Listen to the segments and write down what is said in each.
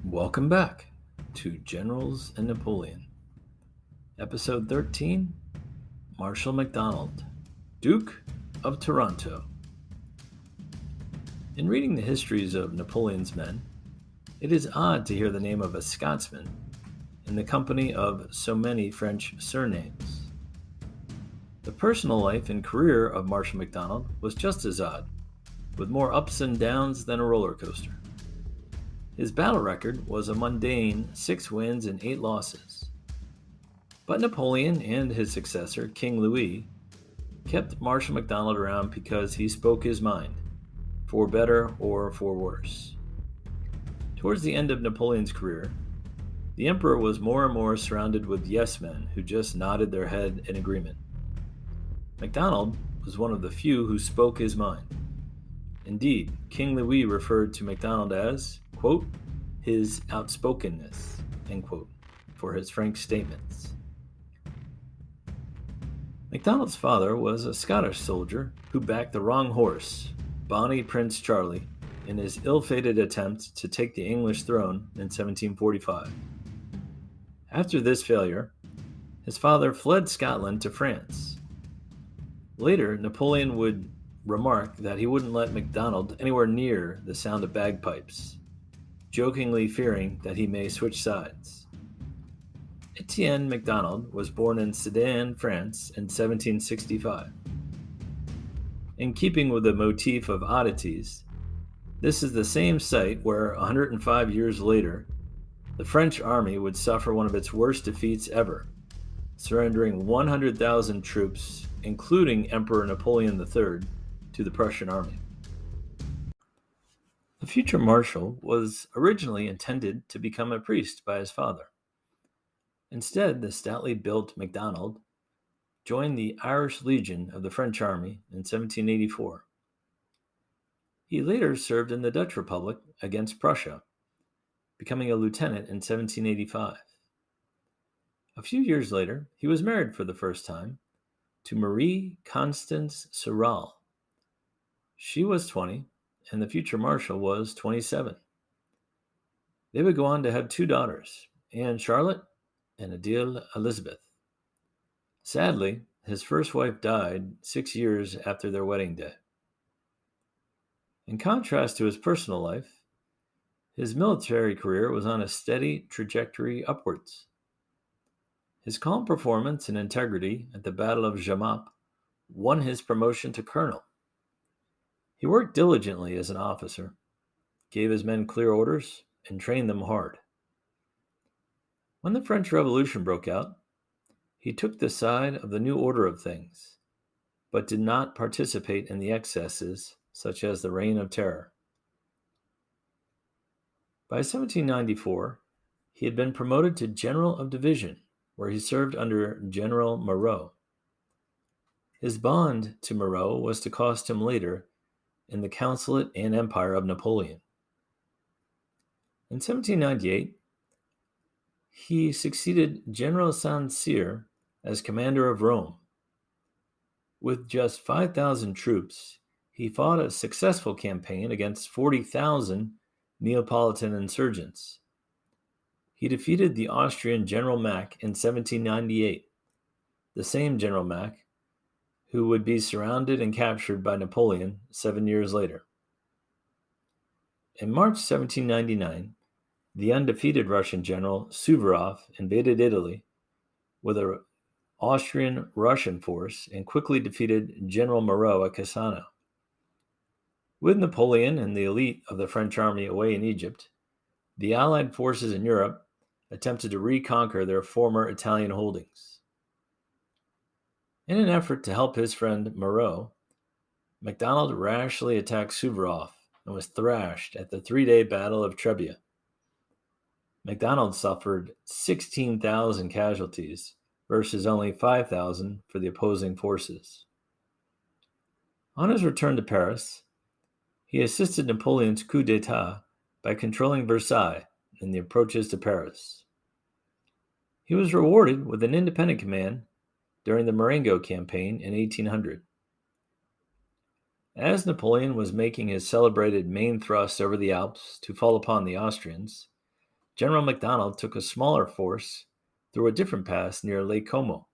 Welcome back to Generals and Napoleon. Episode 13, Marshal Macdonald, Duke of Taranto. In reading the histories of Napoleon's men, it is odd to hear the name of a Scotsman in the company of so many French surnames. The personal life and career of Marshal Macdonald was just as odd, with more ups and downs than a roller coaster. His battle record was a mundane 6 wins and 8 losses. But Napoleon and his successor, King Louis, kept Marshal Macdonald around because he spoke his mind, for better or for worse. Towards the end of Napoleon's career, the emperor was more and more surrounded with yes-men who just nodded their head in agreement. Macdonald was one of the few who spoke his mind. Indeed, King Louis referred to Macdonald as, quote, his outspokenness, end quote, for his frank statements. Macdonald's father was a Scottish soldier who backed the wrong horse, Bonnie Prince Charlie, in his ill-fated attempt to take the English throne in 1745. After this failure, his father fled Scotland to France. Later, Napoleon would remark that he wouldn't let Macdonald anywhere near the sound of bagpipes, jokingly fearing that he may switch sides. Etienne Macdonald was born in Sedan, France in 1765. In keeping with the motif of oddities, this is the same site where 105 years later, the French army would suffer one of its worst defeats ever, surrendering 100,000 troops, including Emperor Napoleon III, to the Prussian army. The future marshal was originally intended to become a priest by his father. Instead, the stoutly built Macdonald joined the Irish Legion of the French army in 1784. He later served in the Dutch Republic against Prussia, becoming a lieutenant in 1785. A few years later, he was married for the first time to Marie Constance Sorel. She was 20, and the future marshal was 27. They would go on to have 2 daughters, Anne Charlotte and Adele Elizabeth. Sadly, his first wife died 6 years after their wedding day. In contrast to his personal life, his military career was on a steady trajectory upwards. His calm performance and integrity at the Battle of Jemappes won his promotion to colonel. He worked diligently as an officer, gave his men clear orders, and trained them hard. When the French Revolution broke out, he took the side of the new order of things, but did not participate in the excesses such as the Reign of Terror. By 1794, he had been promoted to General of Division, where he served under General Moreau. His bond to Moreau was to cost him later in the consulate and empire of Napoleon. In 1798, he succeeded General Saint-Cyr as commander of Rome. With just 5,000 troops, he fought a successful campaign against 40,000 Neapolitan insurgents. He defeated the Austrian General Mack in 1798, the same General Mack who would be surrounded and captured by Napoleon 7 years later. In March 1799, the undefeated Russian general Suvorov invaded Italy with an Austrian-Russian force and quickly defeated General Moreau at Cassano. With Napoleon and the elite of the French army away in Egypt, the Allied forces in Europe attempted to reconquer their former Italian holdings. In an effort to help his friend Moreau, Macdonald rashly attacked Suvorov and was thrashed at the 3-day Battle of Trebia. Macdonald suffered 16,000 casualties versus only 5,000 for the opposing forces. On his return to Paris, he assisted Napoleon's coup d'etat by controlling Versailles and the approaches to Paris. He was rewarded with an independent command during the Marengo campaign in 1800. As Napoleon was making his celebrated main thrust over the Alps to fall upon the Austrians, General Macdonald took a smaller force through a different pass near Lake Como.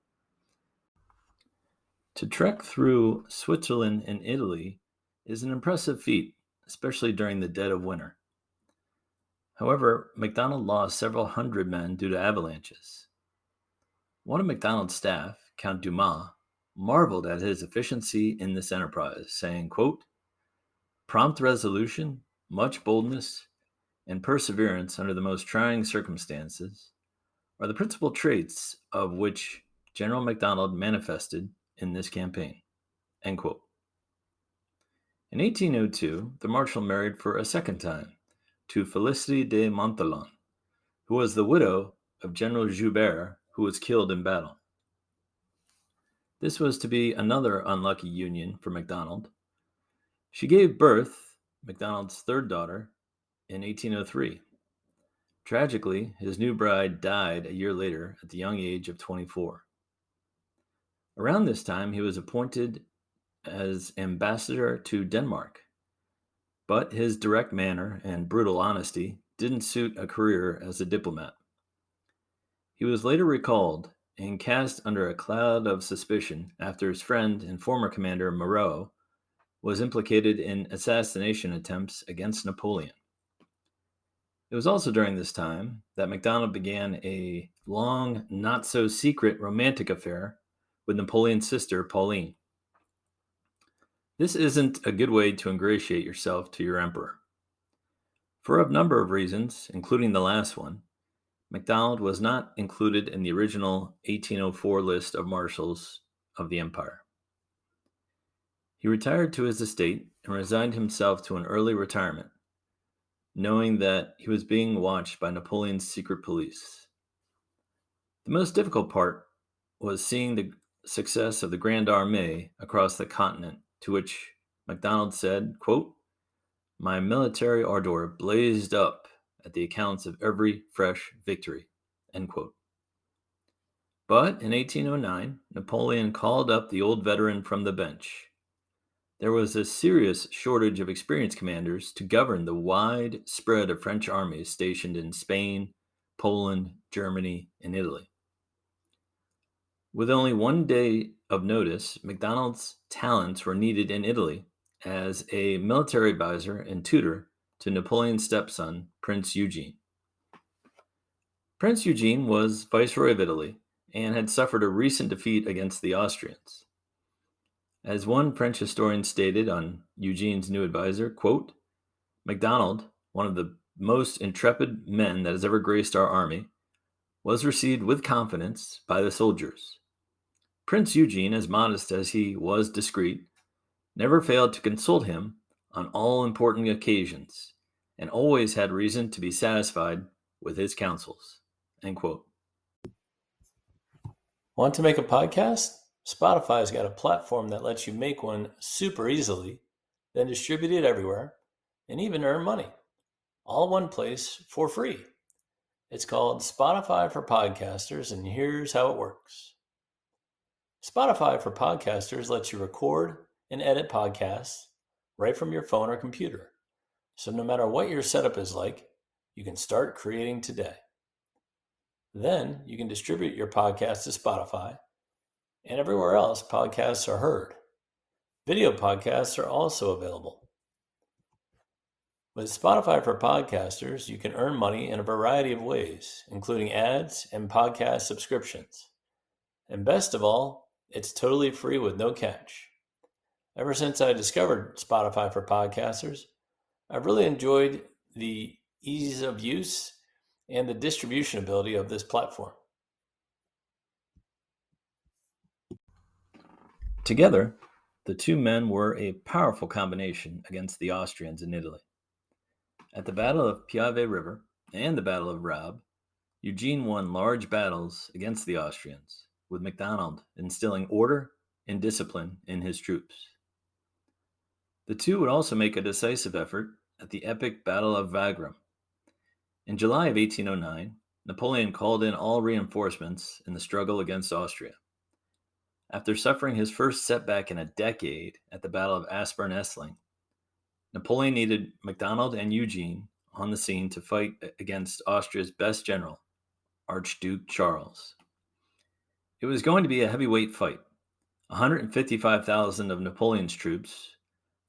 To trek through Switzerland and Italy is an impressive feat, especially during the dead of winter. However, Macdonald lost several hundred men due to avalanches. One of Macdonald's staff, Count Dumas, marveled at his efficiency in this enterprise, saying, quote, "Prompt resolution, much boldness, and perseverance under the most trying circumstances are the principal traits of which General Macdonald manifested in this campaign." End quote. In 1802, the Marshal married for a second time to Félicité de Montholon, who was the widow of General Joubert, who was killed in battle. This was to be another unlucky union for Macdonald. She gave birth, Macdonald's third daughter, in 1803. Tragically, his new bride died a year later at the young age of 24. Around this time, he was appointed as ambassador to Denmark, but his direct manner and brutal honesty didn't suit a career as a diplomat. He was later recalled and cast under a cloud of suspicion after his friend and former commander Moreau was implicated in assassination attempts against Napoleon. It was also during this time that Macdonald began a long, not-so-secret romantic affair with Napoleon's sister, Pauline. This isn't a good way to ingratiate yourself to your emperor. For a number of reasons, including the last one, Macdonald was not included in the original 1804 list of marshals of the empire. He retired to his estate and resigned himself to an early retirement, knowing that he was being watched by Napoleon's secret police. The most difficult part was seeing the success of the Grande Armee across the continent, to which Macdonald said, quote, "My military ardor blazed up at the accounts of every fresh victory," end quote. But in 1809, Napoleon called up the old veteran from the bench. There was a serious shortage of experienced commanders to govern the wide spread of French armies stationed in Spain, Poland, Germany, and Italy. With only one day of notice, Macdonald's talents were needed in Italy as a military advisor and tutor to Napoleon's stepson, Prince Eugene. Prince Eugene was Viceroy of Italy and had suffered a recent defeat against the Austrians. As one French historian stated on Eugene's new advisor, quote, "Macdonald, one of the most intrepid men that has ever graced our army, was received with confidence by the soldiers. Prince Eugene, as modest as he was discreet, never failed to consult him on all important occasions, and always had reason to be satisfied with his counsels." End quote. Want to make a podcast? Spotify's got a platform that lets you make one super easily, then distribute it everywhere, and even earn money, all in one place for free. It's called Spotify for Podcasters, and here's how it works. Spotify for Podcasters lets you record and edit podcasts right from your phone or computer. So no matter what your setup is like, you can start creating today. Then you can distribute your podcast to Spotify and everywhere else podcasts are heard. Video podcasts are also available. With Spotify for Podcasters, you can earn money in a variety of ways, including ads and podcast subscriptions. And best of all, it's totally free with no catch. Ever since I discovered Spotify for Podcasters, I've really enjoyed the ease of use and the distribution ability of this platform. Together, the two men were a powerful combination against the Austrians in Italy. At the Battle of Piave River and the Battle of Raab, Eugene won large battles against the Austrians, with Macdonald instilling order and discipline in his troops. The two would also make a decisive effort at the epic Battle of Wagram. In July of 1809, Napoleon called in all reinforcements in the struggle against Austria. After suffering his first setback in a decade at the Battle of Aspern-Essling, Napoleon needed Macdonald and Eugene on the scene to fight against Austria's best general, Archduke Charles. It was going to be a heavyweight fight, 155,000 of Napoleon's troops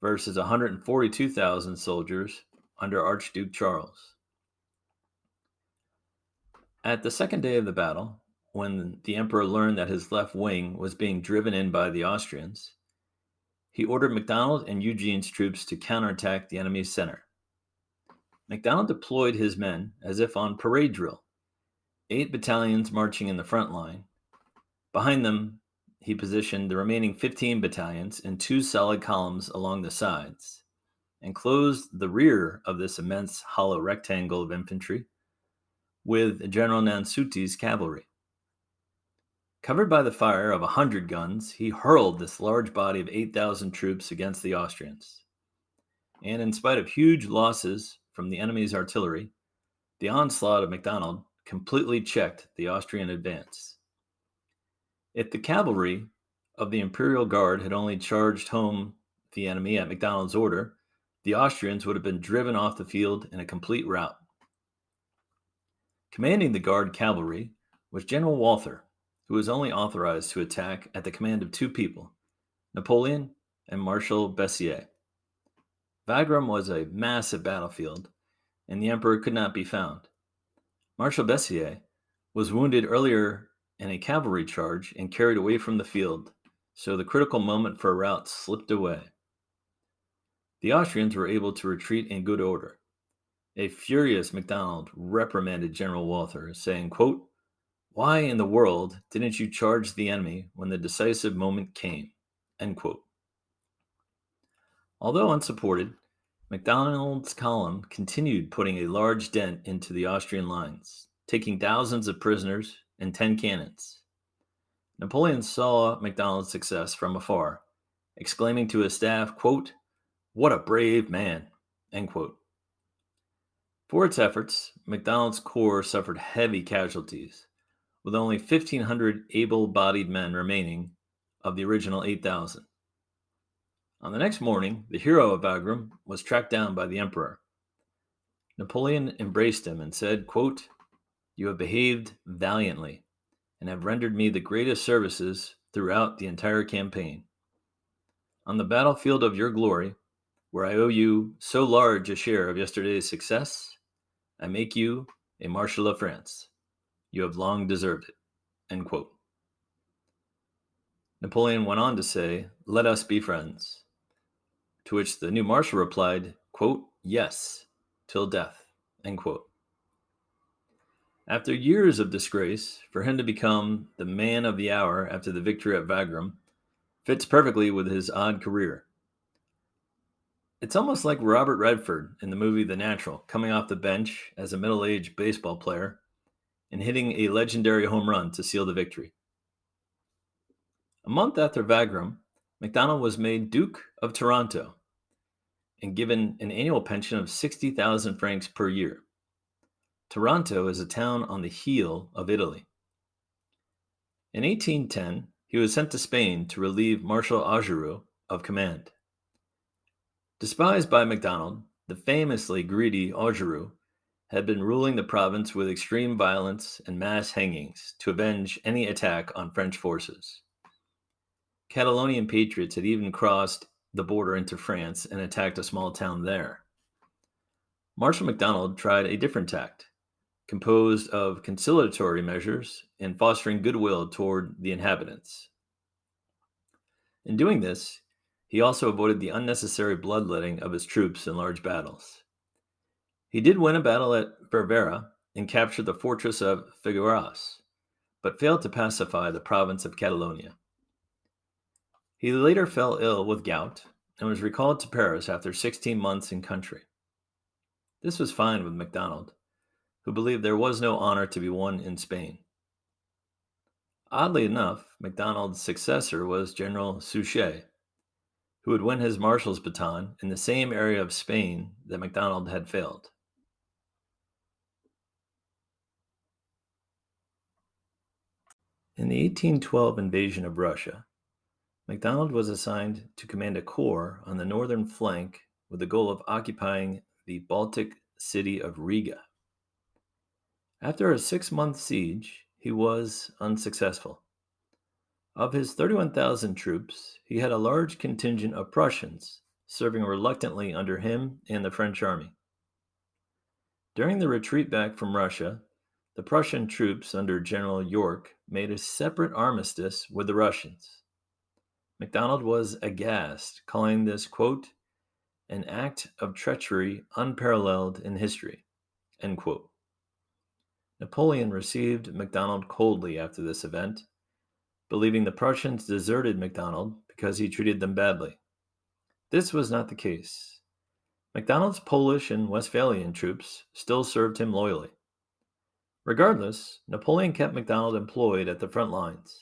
versus 142,000 soldiers under Archduke Charles. At the second day of the battle, when the emperor learned that his left wing was being driven in by the Austrians, he ordered Macdonald and Eugene's troops to counterattack the enemy's center. Macdonald deployed his men as if on parade drill, 8 battalions marching in the front line. Behind them, he positioned the remaining 15 battalions in 2 solid columns along the sides, and closed the rear of this immense hollow rectangle of infantry with General Nansuti's cavalry. Covered by the fire of 100 guns, he hurled this large body of 8,000 troops against the Austrians. And in spite of huge losses from the enemy's artillery, the onslaught of Macdonald completely checked the Austrian advance. If the cavalry of the Imperial Guard had only charged home the enemy at Macdonald's order, the Austrians would have been driven off the field in a complete rout. Commanding the Guard cavalry was General Walther, who was only authorized to attack at the command of 2 people, Napoleon and Marshal Bessier. Wagram was a massive battlefield, and the emperor could not be found. Marshal Bessier was wounded earlier in a cavalry charge and carried away from the field, so the critical moment for a rout slipped away. The Austrians were able to retreat in good order. A furious Macdonald reprimanded General Walther, saying, quote, "Why in the world didn't you charge the enemy when the decisive moment came?" End quote. Although unsupported, Macdonald's column continued putting a large dent into the Austrian lines, taking thousands of prisoners and 10 cannons. Napoleon saw Macdonald's success from afar, exclaiming to his staff, quote, "What a brave man," end quote. For its efforts, Macdonald's corps suffered heavy casualties, with only 1,500 able-bodied men remaining of the original 8,000. On the next morning, the hero of Wagram was tracked down by the emperor. Napoleon embraced him and said, quote, "You have behaved valiantly and have rendered me the greatest services throughout the entire campaign. On the battlefield of your glory, where I owe you so large a share of yesterday's success, I make you a Marshal of France. You have long deserved it." End quote. Napoleon went on to say, "Let us be friends." To which the new marshal replied, quote, "Yes, till death." End quote. After years of disgrace, for him to become the man of the hour after the victory at Wagram fits perfectly with his odd career. It's almost like Robert Redford in the movie The Natural, coming off the bench as a middle-aged baseball player and hitting a legendary home run to seal the victory. A month after Wagram, Macdonald was made Duke of Taranto and given an annual pension of 60,000 francs per year. Taranto is a town on the heel of Italy. In 1810, he was sent to Spain to relieve Marshal Augereau of command. Despised by Macdonald, the famously greedy Augereau had been ruling the province with extreme violence and mass hangings to avenge any attack on French forces. Catalonian patriots had even crossed the border into France and attacked a small town there. Marshal Macdonald tried a different tact, composed of conciliatory measures and fostering goodwill toward the inhabitants. In doing this, he also avoided the unnecessary bloodletting of his troops in large battles. He did win a battle at Cervera and captured the fortress of Figueras, but failed to pacify the province of Catalonia. He later fell ill with gout and was recalled to Paris after 16 months in country. This was fine with Macdonald, who believed there was no honor to be won in Spain. Oddly enough, Macdonald's successor was General Suchet, who would win his marshal's baton in the same area of Spain that Macdonald had failed. In the 1812 invasion of Russia, Macdonald was assigned to command a corps on the northern flank with the goal of occupying the Baltic city of Riga. After a 6-month siege, he was unsuccessful. Of his 31,000 troops, he had a large contingent of Prussians serving reluctantly under him and the French army. During the retreat back from Russia, the Prussian troops under General York made a separate armistice with the Russians. Macdonald was aghast, calling this, quote, an act of treachery unparalleled in history, end quote. Napoleon received Macdonald coldly after this event, believing the Prussians deserted Macdonald because he treated them badly. This was not the case. Macdonald's Polish and Westphalian troops still served him loyally. Regardless, Napoleon kept Macdonald employed at the front lines.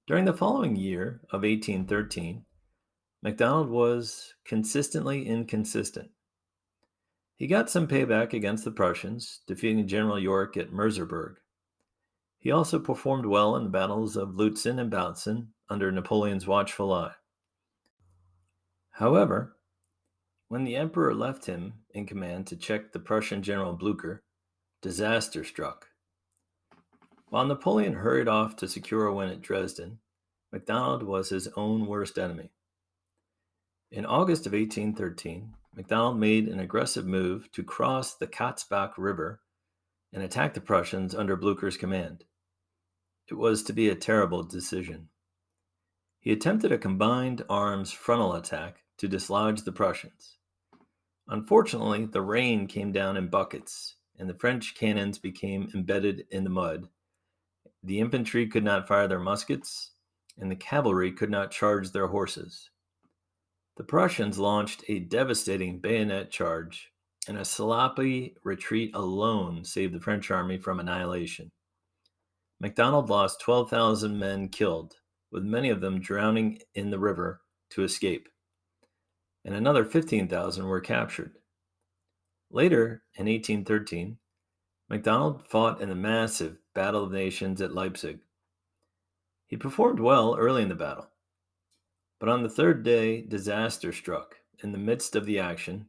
During the following year of 1813, Macdonald was consistently inconsistent. He got some payback against the Prussians, defeating General York at Merseburg. He also performed well in the battles of Lutzen and Bautzen under Napoleon's watchful eye. However, when the emperor left him in command to check the Prussian General Blücher, disaster struck. While Napoleon hurried off to secure a win at Dresden, Macdonald was his own worst enemy. In August of 1813, Macdonald made an aggressive move to cross the Katzbach River and attack the Prussians under Blücher's command. It was to be a terrible decision. He attempted a combined arms frontal attack to dislodge the Prussians. Unfortunately, the rain came down in buckets, and the French cannons became embedded in the mud. The infantry could not fire their muskets, and the cavalry could not charge their horses. The Prussians launched a devastating bayonet charge, and a sloppy retreat alone saved the French army from annihilation. Macdonald lost 12,000 men killed, with many of them drowning in the river to escape, and another 15,000 were captured. Later, in 1813, Macdonald fought in the massive Battle of Nations at Leipzig. He performed well early in the battle, but on the third day, disaster struck. In the midst of the action,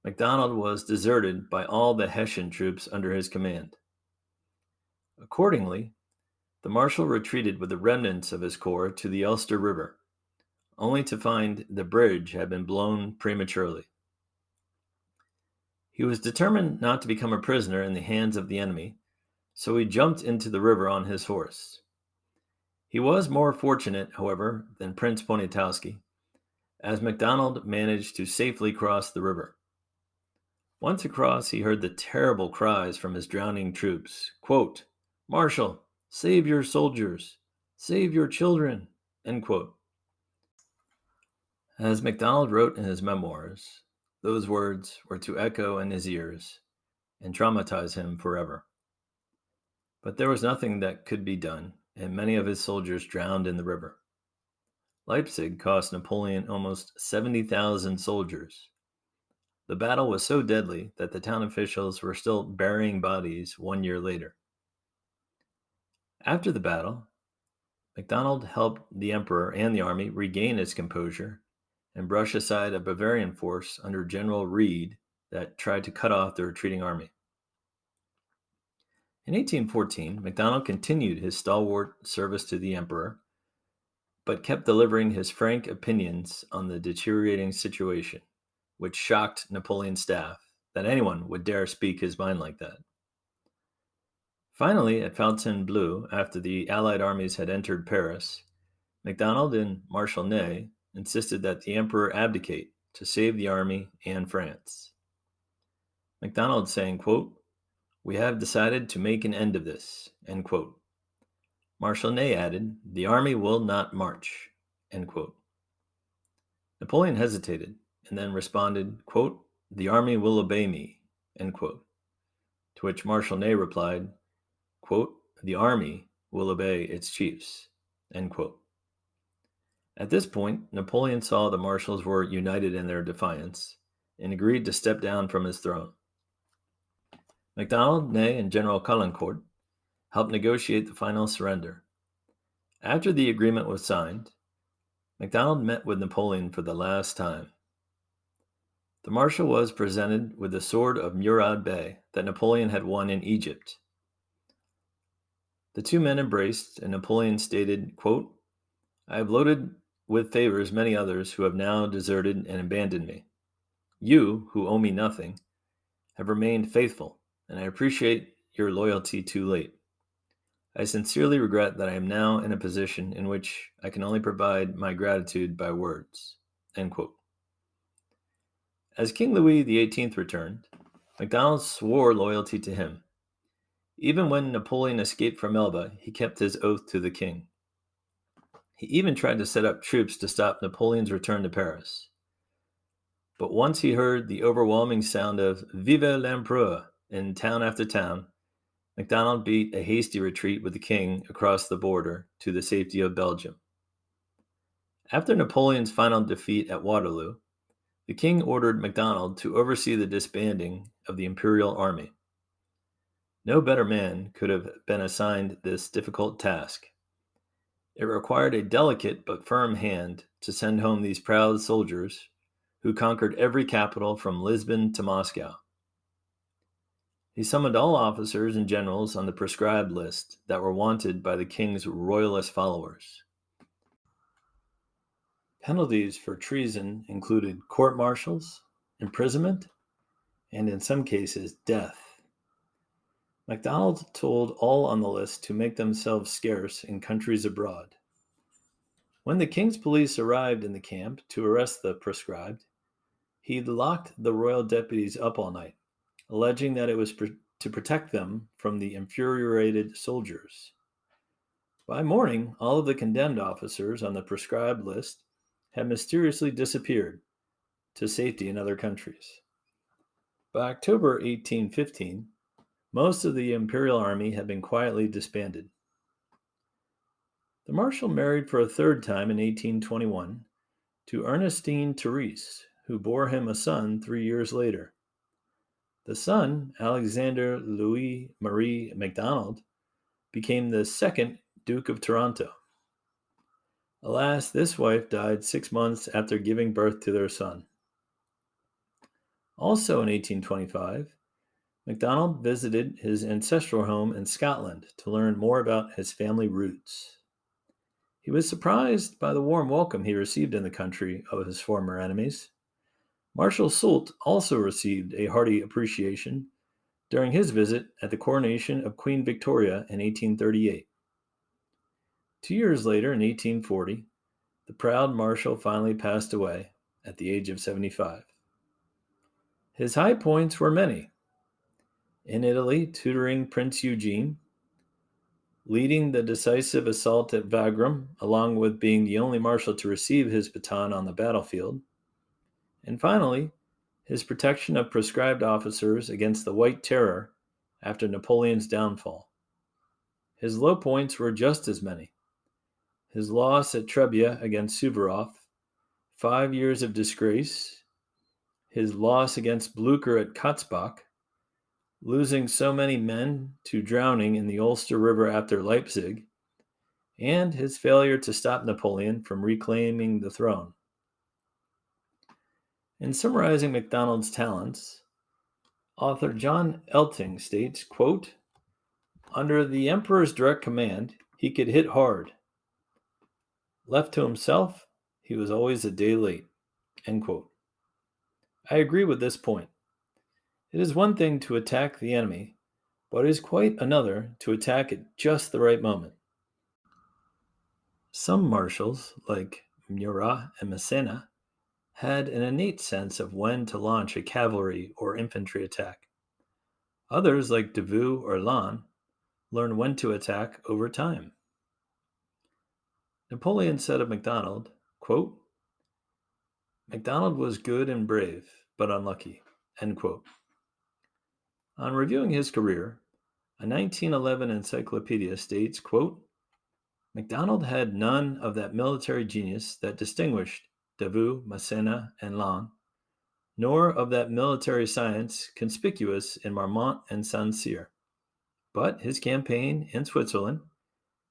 Macdonald was deserted by all the Hessian troops under his command. Accordingly, the Marshal retreated with the remnants of his corps to the Ulster River, only to find the bridge had been blown prematurely. He was determined not to become a prisoner in the hands of the enemy, so he jumped into the river on his horse. He was more fortunate, however, than Prince Poniatowski, as Macdonald managed to safely cross the river. Once across, he heard the terrible cries from his drowning troops, quote, "Marshal, save your soldiers, save your children," end quote. As Macdonald wrote in his memoirs, those words were to echo in his ears and traumatize him forever. But there was nothing that could be done, and many of his soldiers drowned in the river. Leipzig cost Napoleon almost 70,000 soldiers. The battle was so deadly that the town officials were still burying bodies 1 year later. After the battle, Macdonald helped the emperor and the army regain its composure and brush aside a Bavarian force under General Reed that tried to cut off the retreating army. In 1814, Macdonald continued his stalwart service to the emperor, but kept delivering his frank opinions on the deteriorating situation, which shocked Napoleon's staff that anyone would dare speak his mind like that. Finally, at Fontainebleau, after the Allied armies had entered Paris, Macdonald and Marshal Ney insisted that the emperor abdicate to save the army and France. Macdonald saying, quote, "We have decided to make an end of this," end quote. Marshal Ney added, "The army will not march," end quote. Napoleon hesitated and then responded, quote, "The army will obey me," end quote. To which Marshal Ney replied, quote, "The army will obey its chiefs," end quote. At this point, Napoleon saw the marshals were united in their defiance and agreed to step down from his throne. Macdonald, Ney, and General Caulaincourt helped negotiate the final surrender. After the agreement was signed, Macdonald met with Napoleon for the last time. The Marshal was presented with the sword of Murad Bey that Napoleon had won in Egypt. The two men embraced, and Napoleon stated, quote, "I have loaded with favors many others who have now deserted and abandoned me. You, who owe me nothing, have remained faithful, and I appreciate your loyalty too late. I sincerely regret that I am now in a position in which I can only provide my gratitude by words." End quote. As King Louis XVIII returned, Macdonald swore loyalty to him. Even when Napoleon escaped from Elba, he kept his oath to the king. He even tried to set up troops to stop Napoleon's return to Paris. But once he heard the overwhelming sound of "Vive l'Empereur" in town after town, Macdonald beat a hasty retreat with the king across the border to the safety of Belgium. After Napoleon's final defeat at Waterloo, the king ordered Macdonald to oversee the disbanding of the imperial army. No better man could have been assigned this difficult task. It required a delicate but firm hand to send home these proud soldiers who conquered every capital from Lisbon to Moscow. He summoned all officers and generals on the proscribed list that were wanted by the king's royalist followers. Penalties for treason included court-martials, imprisonment, and in some cases, death. Macdonald told all on the list to make themselves scarce in countries abroad. When the king's police arrived in the camp to arrest the proscribed, he locked the royal deputies up all night, alleging that it was to protect them from the infuriated soldiers. By morning, all of the condemned officers on the proscribed list had mysteriously disappeared to safety in other countries. By October 1815, most of the imperial army had been quietly disbanded. The Marshal married for a third time in 1821 to Ernestine Therese, who bore him a son 3 years later. The son, Alexander Louis Marie Macdonald, became the second Duke of Taranto. Alas, this wife died 6 months after giving birth to their son. Also in 1825, Macdonald visited his ancestral home in Scotland to learn more about his family roots. He was surprised by the warm welcome he received in the country of his former enemies. Marshal Soult also received a hearty appreciation during his visit at the coronation of Queen Victoria in 1838. 2 years later, in 1840, the proud Marshal finally passed away at the age of 75. His high points were many. In Italy, tutoring Prince Eugene, leading the decisive assault at Wagram, along with being the only marshal to receive his baton on the battlefield, and finally, his protection of proscribed officers against the White Terror after Napoleon's downfall. His low points were just as many. His loss at Trebia against Suvorov, 5 years of disgrace, his loss against Blücher at Katzbach, losing so many men to drowning in the Ulster River after Leipzig, and his failure to stop Napoleon from reclaiming the throne. In summarizing Macdonald's talents, author John Elting states, quote, "Under the Emperor's direct command, he could hit hard. Left to himself, he was always a day late." End quote. I agree with this point. It is one thing to attack the enemy, but it is quite another to attack at just the right moment. Some marshals, like Murat and Massena, had an innate sense of when to launch a cavalry or infantry attack. Others, like Davout or Lannes, learned when to attack over time. Napoleon said of Macdonald, quote, "Macdonald was good and brave, but unlucky." End quote. On reviewing his career, a 1911 encyclopedia states, quote, "Macdonald had none of that military genius that distinguished Davout, Massena, and Lannes, nor of that military science conspicuous in Marmont and Saint-Cyr. But his campaign in Switzerland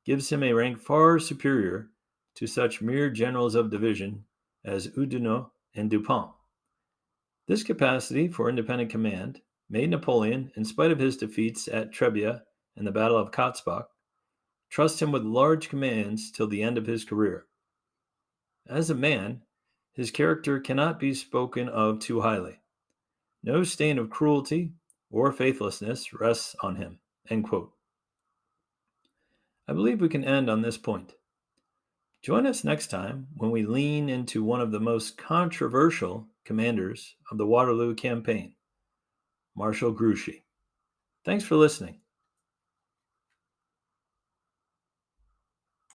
gives him a rank far superior to such mere generals of division as Oudinot and Dupont. This capacity for independent command made Napoleon, in spite of his defeats at Trebia and the Battle of Katzbach, trust him with large commands till the end of his career. As a man, his character cannot be spoken of too highly. No stain of cruelty or faithlessness rests on him. End quote. I believe we can end on this point. Join us next time when we lean into one of the most controversial commanders of the Waterloo campaign, Marshal Grouchy. Thanks for listening.